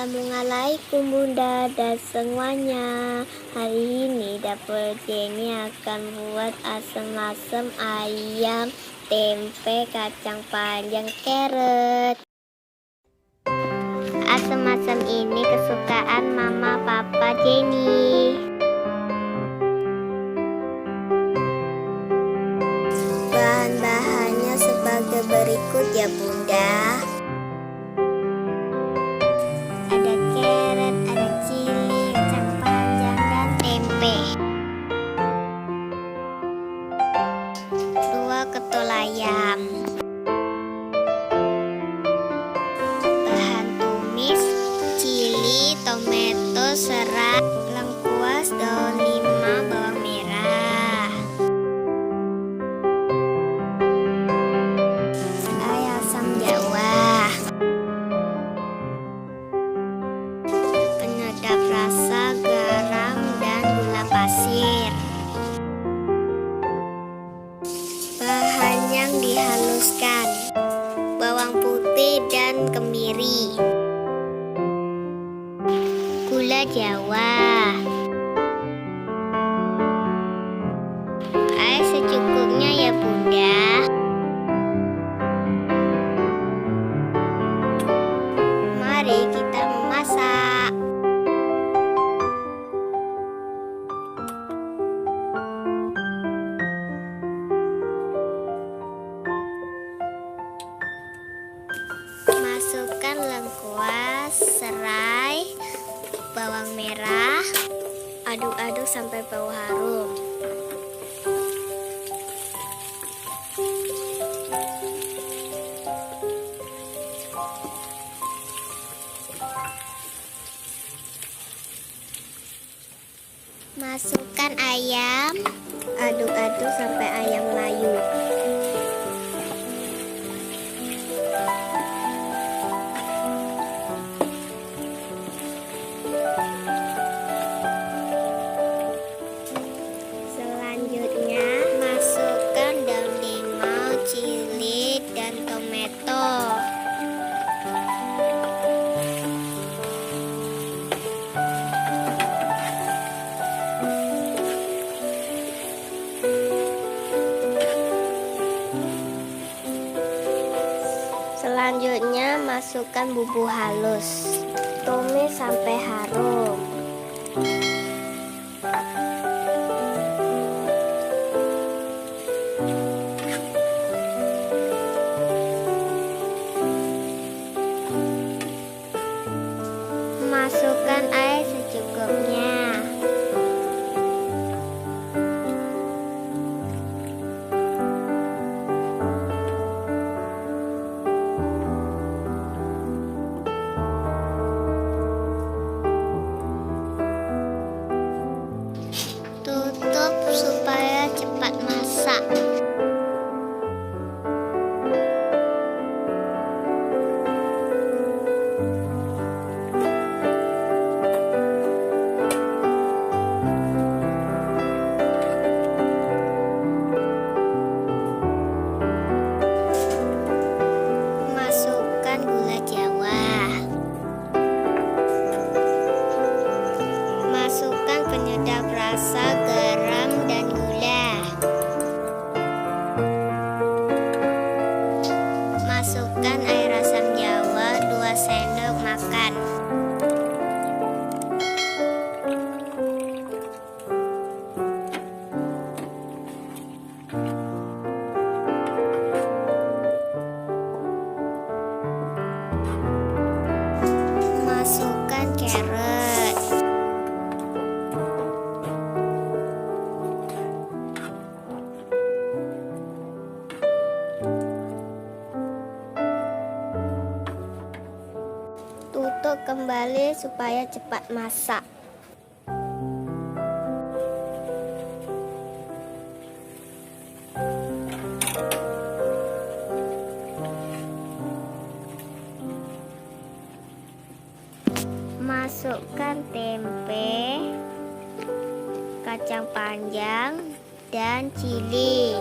Assalamualaikum Bunda dan semuanya. Hari ini dapur Jenny akan buat asam-asam ayam, tempe, kacang panjang, carrot. Asam-asam ini kesukaan mama papa Jenny. Bahan-bahannya sebagai berikut ya Bunda. Ada carrot, ada cili, kacang panjang, dan tempe. 2 ketol ayam. Bahan tumis, cili, tomato, serai, lengkuas, daun 5, bawang merah. Air asam jawa. Penyedap rasa, garam, dan gula pasir. Bahan yang dihaluskan: bawang putih dan kemiri, gula jawa, air secukupnya ya Bunda. Mari kita memasak. Masukkan lengkuas, serai, bawang merah, aduk-aduk sampai bau harum. Masukkan ayam, aduk-aduk sampai ayam layu. Selanjutnya masukkan daun limau, cili, dan tomato. Selanjutnya masukkan bumbu halus. Tumis sampai harum. Masukkan air secukupnya. Tutup supaya cepat masak. Masukkan gula jawa. Masukkan penyedap rasa, garam, dan gula. Masukkan air asam jawa 2 sendok makan. Masukkan carrot. Tutup kembali supaya cepat masak. Masukkan tempe, kacang panjang, dan cili.